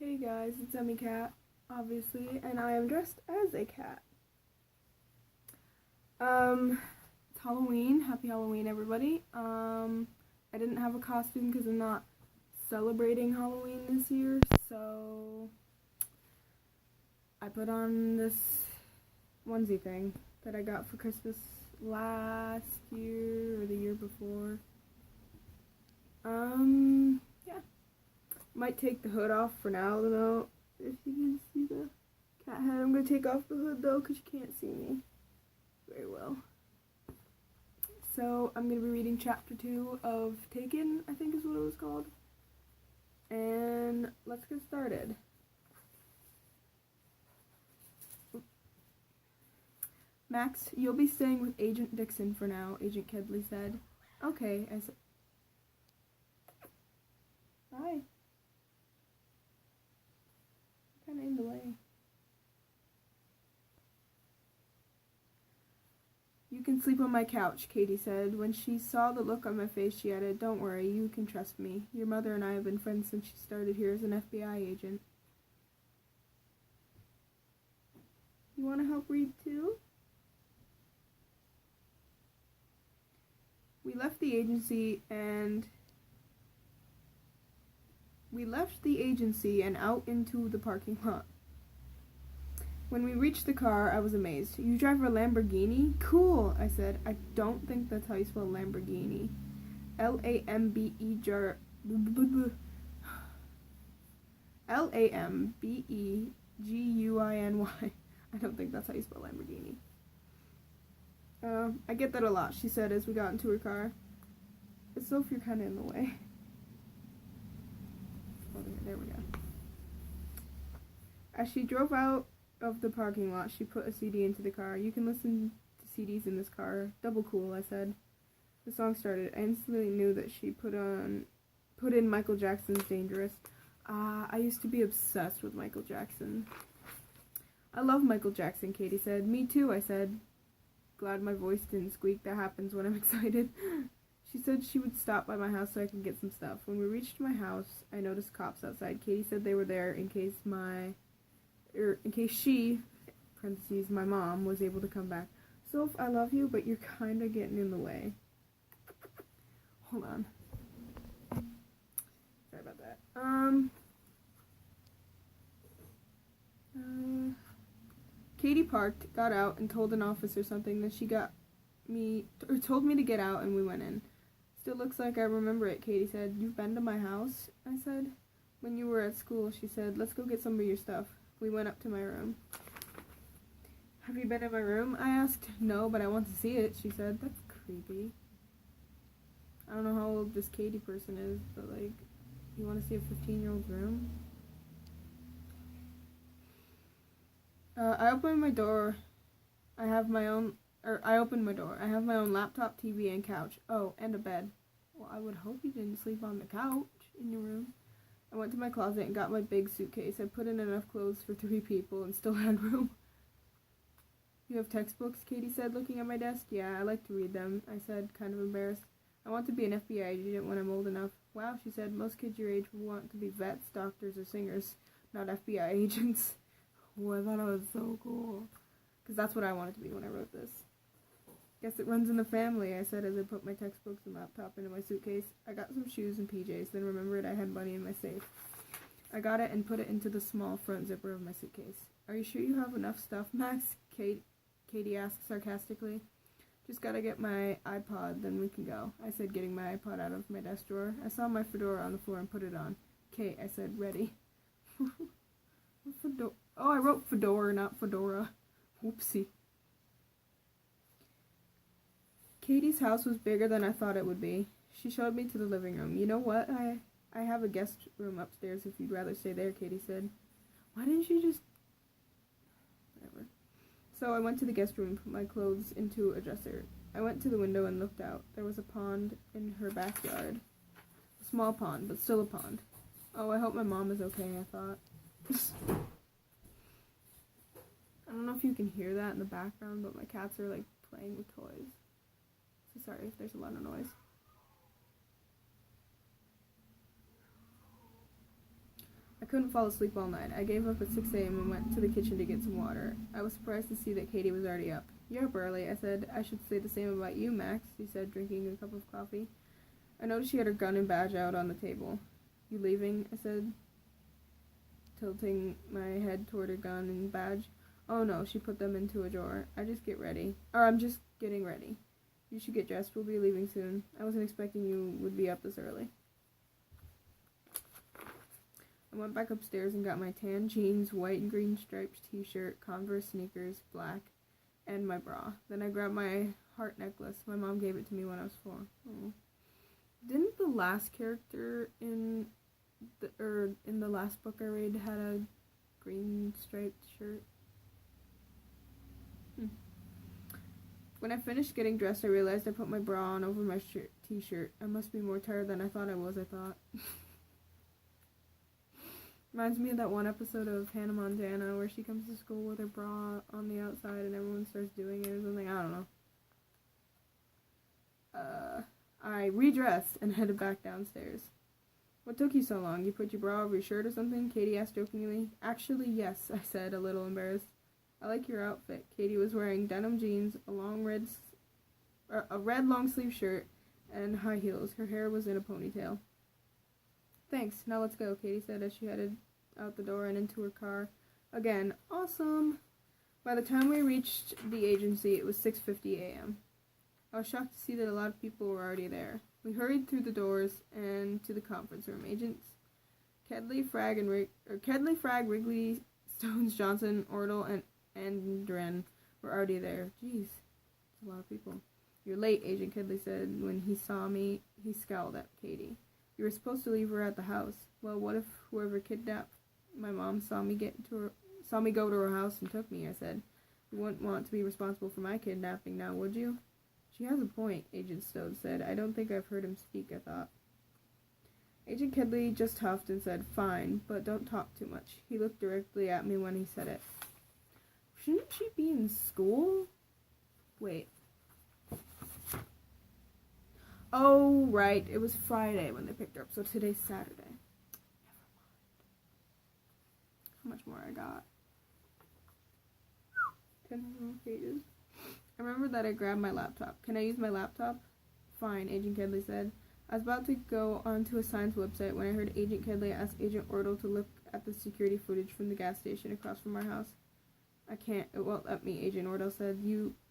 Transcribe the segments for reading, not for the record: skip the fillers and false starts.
Hey guys, it's Emmy Cat, obviously, and I am dressed as a cat. It's Halloween. Happy Halloween, everybody. I didn't have a costume because I'm not celebrating Halloween this year, so I put on this onesie thing that I got for Christmas last year or the year before. Yeah. Might take the hood off for now, though, if you can see the cat head. I'm going to take off the hood, though, because you can't see me very well. So, I'm going to be reading Chapter 2 of Taken, I think is what it was called. And let's get started. Max, you'll be staying with Agent Dixon for now, Agent Kedley said. Okay, I said. Hi. Kind of in the way. You can sleep on my couch, Katie said. When she saw the look on my face, she added, "Don't worry, you can trust me. Your mother and I have been friends since she started here as an FBI agent." You want to help read too? We left the agency and out into the parking lot. When we reached the car, I was amazed. "You drive a Lamborghini? Cool," I said. I don't think that's how you spell Lamborghini. Lambeguiny. I don't think that's how you spell Lamborghini. I get that a lot, she said as we got into her car. So if you're kind of in the way. Oh, there we go. As she drove out of the parking lot, she put a CD into the car. "You can listen to CDs in this car. Double cool," I said. The song started. I instantly knew that she put in Michael Jackson's Dangerous. I used to be obsessed with Michael Jackson. "I love Michael Jackson," Katie said. "Me too," I said. Glad my voice didn't squeak. That happens when I'm excited. She said she would stop by my house so I could get some stuff. When we reached my house, I noticed cops outside. Katie said they were there in case she, parentheses, my mom, was able to come back. "Soph, I love you, but you're kind of getting in the way." Hold on. Sorry about that. Katie parked, got out, and told an officer something. Then she told me to get out, and we went in. "Still looks like I remember it," Katie said. "You've been to my house?" I said. "When you were at school," she said. "Let's go get some of your stuff." We went up to my room. "Have you been in my room?" I asked. "No, but I want to see it," she said. That's creepy. I don't know how old this Katie person is, but like, you want to see a 15-year-old's room? I opened my door. I opened my door. I have my own laptop, TV, and couch. Oh, and a bed. Well, I would hope you didn't sleep on the couch in your room. I went to my closet and got my big suitcase. I put in enough clothes for 3 people and still had room. "You have textbooks?" Katie said, looking at my desk. "Yeah, I like to read them," I said, kind of embarrassed. "I want to be an FBI agent when I'm old enough." "Wow," she said. "Most kids your age want to be vets, doctors, or singers, not FBI agents." Oh, I thought it was so cool. Because that's what I wanted to be when I wrote this. "Guess it runs in the family," I said as I put my textbooks and laptop into my suitcase. I got some shoes and PJs, then remembered I had money in my safe. I got it and put it into the small front zipper of my suitcase. "Are you sure you have enough stuff, Max?" Katie asked sarcastically. "Just gotta get my iPod, then we can go," I said, getting my iPod out of my desk drawer. I saw my fedora on the floor and put it on. "Kate," I said, "ready." Oh, I wrote fedora, not fedora. Whoopsie. Katie's house was bigger than I thought it would be. She showed me to the living room. "You know what? I have a guest room upstairs if you'd rather stay there," Katie said. Why didn't you just... Whatever. So I went to the guest room and put my clothes into a dresser. I went to the window and looked out. There was a pond in her backyard. A small pond, but still a pond. Oh, I hope my mom is okay, I thought. I don't know if you can hear that in the background, but my cats are like playing with toys. So sorry if there's a lot of noise. I couldn't fall asleep all night. I gave up at 6 a.m. and went to the kitchen to get some water. I was surprised to see that Katie was already up. "You're up early," I said. "I should say the same about you, Max," she said, drinking a cup of coffee. I noticed she had her gun and badge out on the table. "You leaving?" I said, tilting my head toward her gun and badge. "Oh no," she put them into a drawer. I'm just getting ready. You should get dressed. We'll be leaving soon. I wasn't expecting you would be up this early." I went back upstairs and got my tan jeans, white and green striped t-shirt, Converse sneakers, black, and my bra. Then I grabbed my heart necklace. My mom gave it to me when I was 4. Oh. Didn't the last character in the last book I read had a green striped shirt? When I finished getting dressed, I realized I put my bra on over my t-shirt. I must be more tired than I thought I was, I thought. Reminds me of that one episode of Hannah Montana where she comes to school with her bra on the outside and everyone starts doing it or something. I don't know. I redressed and headed back downstairs. "What took you so long? You put your bra over your shirt or something?" Katie asked jokingly. "Actually, yes," I said, a little embarrassed. "I like your outfit." Katie was wearing denim jeans, a red long-sleeve shirt, and high heels. Her hair was in a ponytail. "Thanks, now let's go," Katie said as she headed out the door and into her car. Again, awesome. By the time we reached the agency, it was 6:50 a.m. I was shocked to see that a lot of people were already there. We hurried through the doors and to the conference room. Agents Kedley, Frag, Wrigley, Stones, Johnson, Ordle, and Dren were already there. Jeez, that's a lot of people. "You're late," Agent Kedley said. When he saw me, he scowled at Katie. "You were supposed to leave her at the house." "Well, what if whoever kidnapped my mom saw me go to her house and took me?" I said. "You wouldn't want to be responsible for my kidnapping now, would you?" "She has a point," Agent Stone said. "I don't think I've heard him speak," I thought. Agent Kedley just huffed and said, "Fine, but don't talk too much." He looked directly at me when he said it. Shouldn't she be in school? Wait. Oh, right. It was Friday when they picked her up, so today's Saturday. Never mind. How much more I got? 10 more pages. I remember that I grabbed my laptop. "Can I use my laptop?" "Fine," Agent Kedley said. I was about to go onto a science website when I heard Agent Kedley ask Agent Ordle to look at the security footage from the gas station across from our house. "I can't. It won't let me," Agent Ordle said.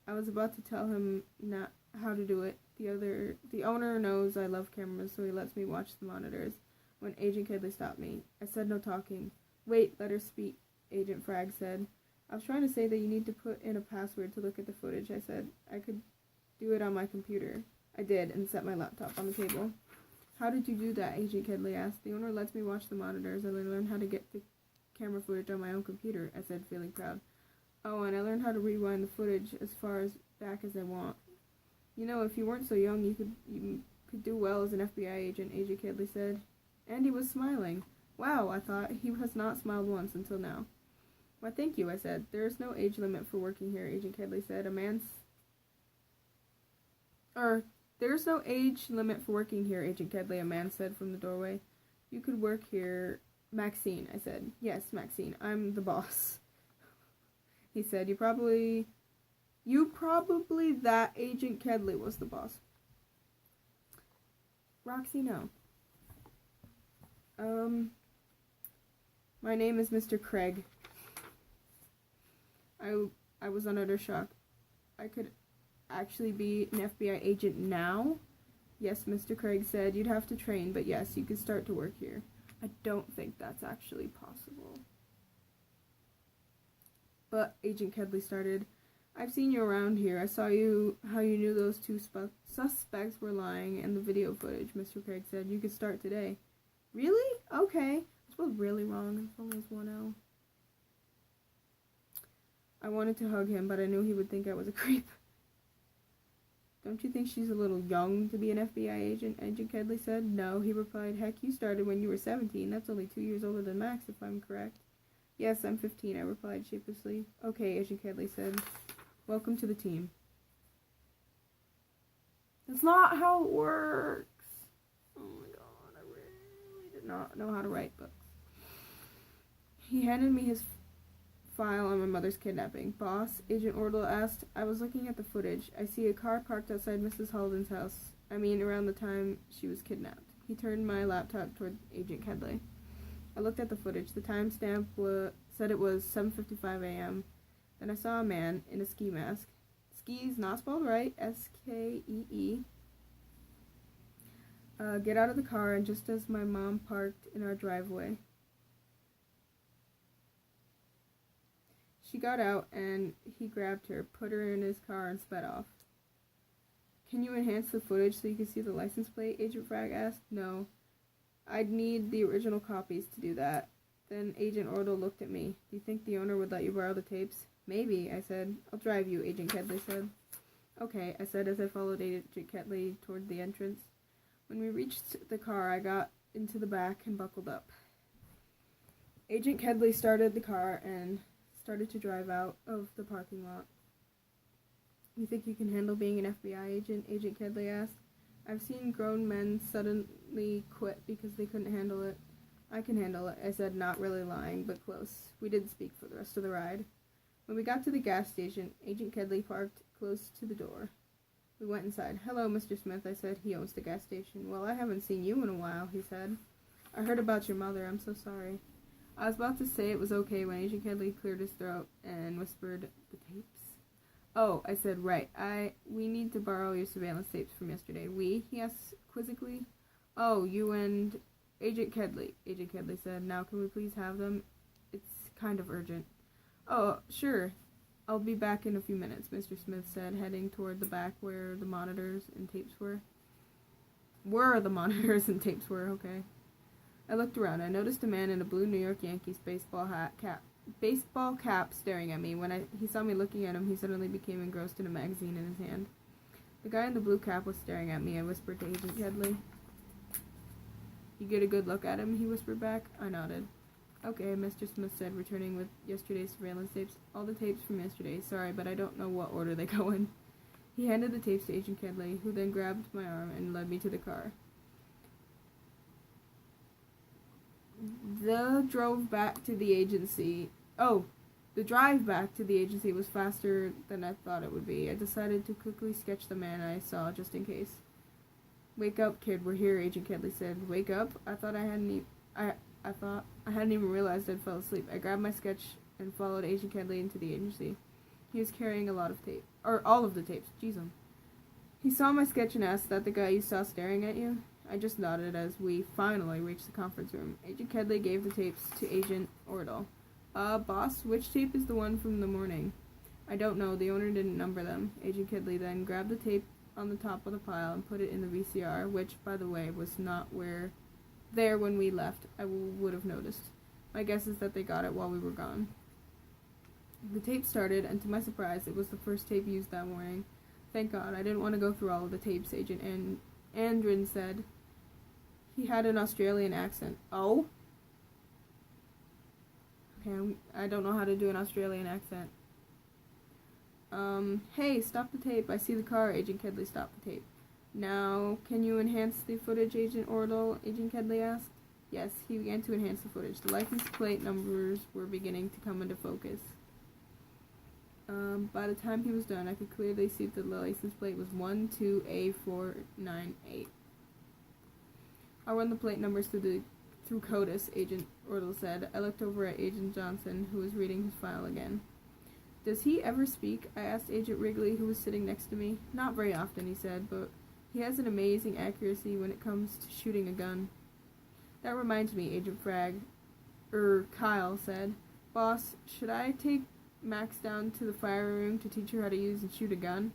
I was about to tell him not how to do it. The owner knows I love cameras, so he lets me watch the monitors. When Agent Kedley stopped me, I said no talking. "Wait, let her speak," Agent Frag said. "I was trying to say that you need to put in a password to look at the footage," I said. "I could do it on my computer." I did, and set my laptop on the table. "How did you do that?" Agent Kedley asked. "The owner lets me watch the monitors, and I learned how to get the camera footage on my own computer," I said, feeling proud. "Oh, and I learned how to rewind the footage as far back as I want. You know, if you weren't so young, you could do well as an FBI agent," Agent Kedley said. And he was smiling. Wow, I thought. He has not smiled once until now. "Why, thank you," I said. "There is no age limit for working here," Agent Kedley said. "There's no age limit for working here, Agent Kedley," a man said from the doorway. "You could work here." "Maxine," I said. "Yes, Maxine. I'm the boss." He said, You probably that Agent Kedley was the boss." "Roxy, no." My name is Mr. Craig." I was under shock. I could actually be an FBI agent now? "Yes," Mr. Craig said. "You'd have to train, but yes, you could start to work here." "I don't think that's actually possible." "But," Agent Kedley started, "I've seen you around here. I saw how you knew those two suspects were lying and the video footage," Mr. Craig said. "You could start today." "Really? Okay." I spelled really wrong. It's only one L. I wanted to hug him, but I knew he would think I was a creep. "Don't you think she's a little young to be an FBI agent?" Agent Kedley said. "No," he replied. "Heck, you started when you were 17. That's only 2 years older than Max, if I'm correct." "Yes, I'm 15, I replied sheepishly. "Okay," Agent Kedley said. "Welcome to the team." That's not how it works. Oh my god, I really did not know how to write books. He handed me his file on my mother's kidnapping. Boss, Agent Ordle asked. I was looking at the footage. I see a car parked outside Mrs. Holden's house. I mean, around the time she was kidnapped. He turned my laptop toward Agent Kedley. I looked at the footage. The timestamp said it was 7:55 a.m. Then I saw a man in a ski mask. Skis, not spelled right, S-K-E-E. Get out of the car, and just as my mom parked in our driveway, she got out, and he grabbed her, put her in his car, and sped off. Can you enhance the footage so you can see the license plate? Agent Frag asked. No. I'd need the original copies to do that. Then Agent Ordle looked at me. Do you think the owner would let you borrow the tapes? Maybe, I said. I'll drive you, Agent Kedley said. Okay, I said as I followed Agent Kedley toward the entrance. When we reached the car, I got into the back and buckled up. Agent Kedley started the car and started to drive out of the parking lot. You think you can handle being an FBI agent? Agent Kedley asked. I've seen grown men suddenly quit because they couldn't handle it. I can handle it, I said, not really lying, but close. We didn't speak for the rest of the ride. When we got to the gas station, Agent Kedley parked close to the door. We went inside. Hello, Mr. Smith, I said. He owns the gas station. Well, I haven't seen you in a while, he said. I heard about your mother. I'm so sorry. I was about to say it was okay when Agent Kedley cleared his throat and whispered, the tapes? Oh, I said, right. We need to borrow your surveillance tapes from yesterday. We? He asked quizzically. Oh, you and Agent Kedley, Agent Kedley said. Now can we please have them? It's kind of urgent. Oh, sure. I'll be back in a few minutes, Mr. Smith said, heading toward the back where the monitors and tapes were. Okay. I looked around. I noticed a man in a blue New York Yankees baseball cap staring at me. When he saw me looking at him, he suddenly became engrossed in a magazine in his hand. The guy in the blue cap was staring at me. I whispered to Agent Kedley. You get a good look at him? He whispered back. I nodded. Okay, Mr. Smith said, returning with yesterday's surveillance tapes. All the tapes from yesterday. Sorry, but I don't know what order they go in. He handed the tapes to Agent Kedley, who then grabbed my arm and led me to the car. The drive back to the agency was faster than I thought it would be. I decided to quickly sketch the man I saw, just in case. Wake up, kid, we're here, Agent Kedley said. Wake up? I thought I hadn't even realized I'd fell asleep. I grabbed my sketch and followed Agent Kedley into the agency. He was carrying a lot of tape. Or all of the tapes. Jeez. He saw my sketch and asked, that the guy you saw staring at you? I just nodded as we finally reached the conference room. Agent Kedley gave the tapes to Agent Ordle. Boss, which tape is the one from the morning? I don't know. The owner didn't number them. Agent Kedley then grabbed the tape on the top of the pile and put it in the VCR, which, by the way, was not there when we left. I would have noticed. My guess is that they got it while we were gone. The tape started, and to my surprise, it was the first tape used that morning. Thank God. I didn't want to go through all of the tapes, Agent Andrin said. He had an Australian accent. Oh? Okay, I don't know how to do an Australian accent. Hey, stop the tape. I see the car. Agent Kedley stopped the tape. Now, can you enhance the footage, Agent Ordle? Agent Kedley asked. Yes, he began to enhance the footage. The license plate numbers were beginning to come into focus. By the time he was done, I could clearly see that the license plate was 12A498. I'll run the plate numbers through CODIS, Agent Ordle said. I looked over at Agent Johnson, who was reading his file again. Does he ever speak? I asked Agent Wrigley, who was sitting next to me. Not very often, he said, but he has an amazing accuracy when it comes to shooting a gun. That reminds me, Agent Kyle said. Boss, should I take Max down to the fire room to teach her how to use and shoot a gun?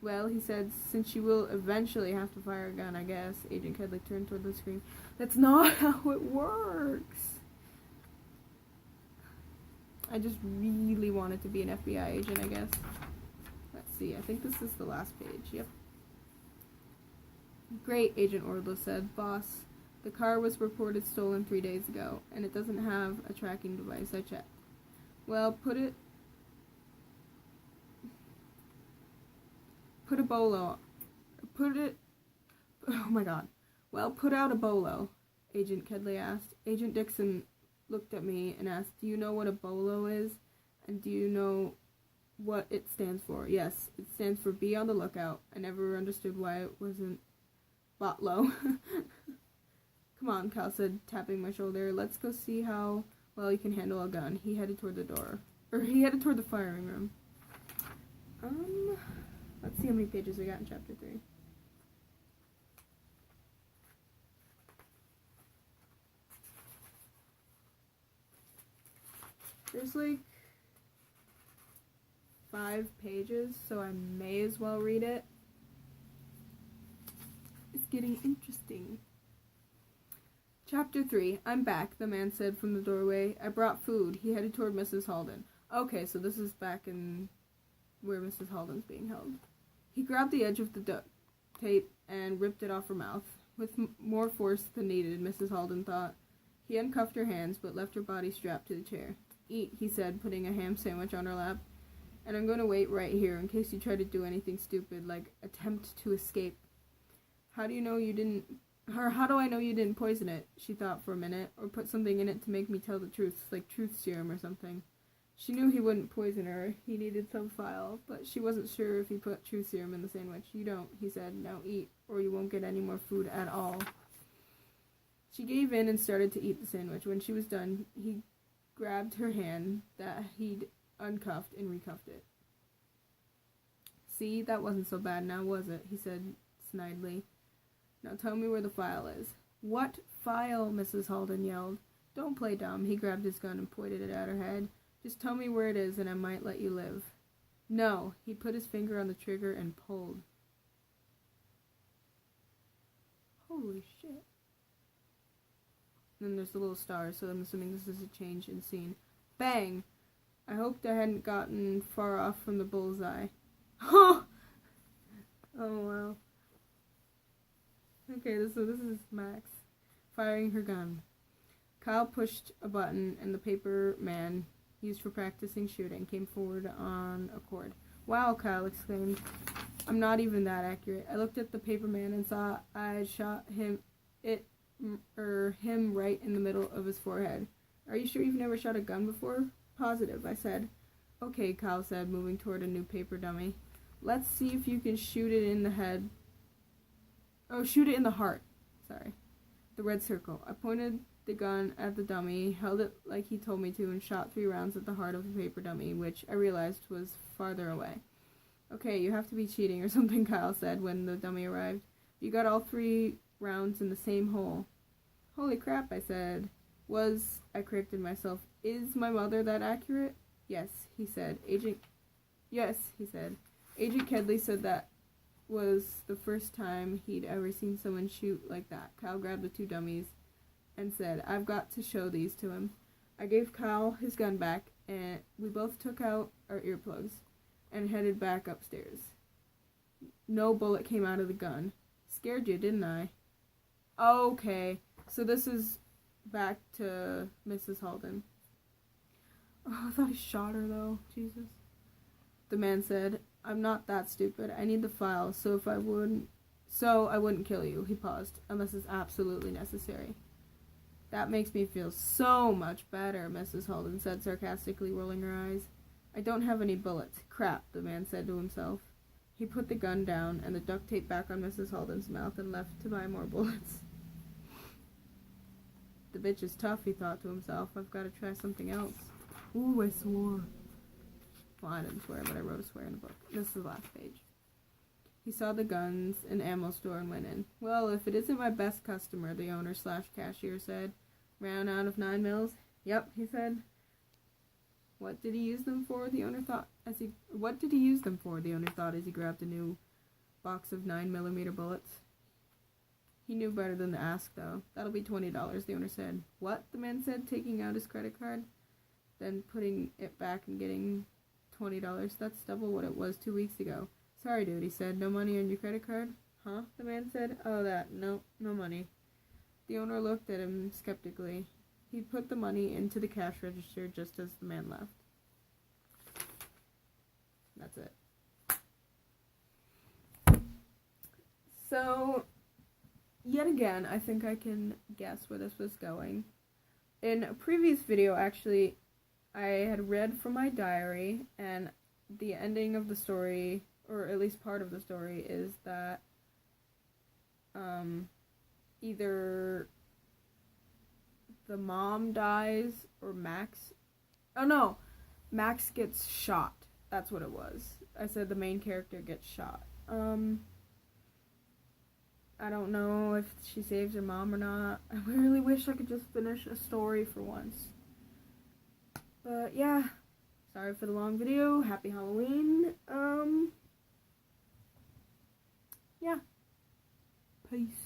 Well, he said, since she will eventually have to fire a gun, I guess. Agent Kedley turned toward the screen. That's not how it works. I just really wanted to be an FBI agent, I guess. Let's see, I think this is the last page, yep. Great, Agent Ordle said. Boss, the car was reported stolen 3 days ago, and it doesn't have a tracking device, I checked. Well, put out a bolo, Agent Kedley asked. Agent Dixon looked at me and asked, "Do you know what a BOLO is? And do you know what it stands for?" "Yes, it stands for be on the lookout." I never understood why it wasn't BOTLO. "Come on," Cal said, tapping my shoulder. "Let's go see how well you can handle a gun." He headed toward the firing room. Let's see how many pages we got in chapter 3. There's like 5 pages, so I may as well read it. It's getting interesting. Chapter 3. "I'm back," the man said from the doorway. "I brought food." He headed toward Mrs. Halden. Okay, so this is back in where Mrs. Halden's being held. He grabbed the edge of the duct tape and ripped it off her mouth. With more force than needed, Mrs. Halden thought. He uncuffed her hands, but left her body strapped to the chair. "Eat," he said, putting a ham sandwich on her lap. "And I'm going to wait right here in case you try to do anything stupid, like attempt to escape." How do I know you didn't poison it?" She thought for a minute. "Or put something in it to make me tell the truth, like truth serum or something." She knew he wouldn't poison her. He needed some file, but she wasn't sure if he put truth serum in the sandwich. "You don't," he said. "Now eat, or you won't get any more food at all." She gave in and started to eat the sandwich. When she was done, he grabbed her hand that he'd uncuffed and recuffed it. "See, that wasn't so bad now, was it?" he said snidely. "Now tell me where the file is." "What file?" Mrs. Halden yelled. "Don't play dumb." He grabbed his gun and pointed it at her head. "Just tell me where it is and I might let you live." "No." He put his finger on the trigger and pulled. Holy shit. And then there's the little star, so I'm assuming this is a change in scene. Bang! I hoped I hadn't gotten far off from the bullseye. Oh wow. Okay, so this is Max firing her gun. Kyle pushed a button and the paper man used for practicing shooting came forward on a cord. "Wow," Kyle exclaimed. "I'm not even that accurate." I looked at the paper man and saw I shot him right in the middle of his forehead. "Are you sure you've never shot a gun before?" "Positive," I said. "Okay," Kyle said, moving toward a new paper dummy. "Let's see if you can shoot it in the head. Oh, shoot it in the heart. Sorry. The red circle." I pointed the gun at the dummy, held it like he told me to, and shot 3 rounds at the heart of the paper dummy, which I realized was farther away. "Okay, you have to be cheating or something," Kyle said when the dummy arrived. "You got all 3 rounds in the same hole." "Holy crap," I said. I corrected myself. "Is my mother that accurate?" Yes, he said. Agent Kedley said that was the first time he'd ever seen someone shoot like that. Kyle grabbed the 2 dummies and said, "I've got to show these to him." I gave Kyle his gun back, and we both took out our earplugs and headed back upstairs. No bullet came out of the gun. Scared you, didn't I? Okay, so this is back to Mrs. Halden. Oh, I thought he shot her, though. Jesus. The man said, "I'm not that stupid. I need the file, so I wouldn't kill you." He paused. "Unless it's absolutely necessary." "That makes me feel so much better," Mrs. Halden said sarcastically, rolling her eyes. "I don't have any bullets." "Crap," the man said to himself. He put the gun down and the duct tape back on Mrs. Halden's mouth and left to buy more bullets. "The bitch is tough," he thought to himself. "I've got to try something else." Ooh, I swore. Well, I didn't swear, but I wrote a swear in the book. This is the last page. He saw the guns and ammo store and went in. "Well, if it isn't my best customer," the owner/cashier said. "Ran out of 9mm? "Yep," he said. What did he use them for? The owner thought as he grabbed a new box of 9mm bullets. He knew better than to ask, though. "That'll be $20, the owner said. "What?" the man said, taking out his credit card, then putting it back and getting $20. "That's double what it was 2 weeks ago." "Sorry, dude," he said. "No money on your credit card?" "Huh?" the man said. "Oh, that. No money." The owner looked at him skeptically. He put the money into the cash register just as the man left. That's it. So, yet again, I think I can guess where this was going. in a previous video, actually, I had read from my diary, and the ending of the story, or at least part of the story, is that either the mom dies or Max. Oh no, Max gets shot. That's what it was. I said the main character gets shot. I don't know if she saves her mom or not. I really wish I could just finish a story for once. But yeah, sorry for the long video. Happy Halloween. Yeah. Peace.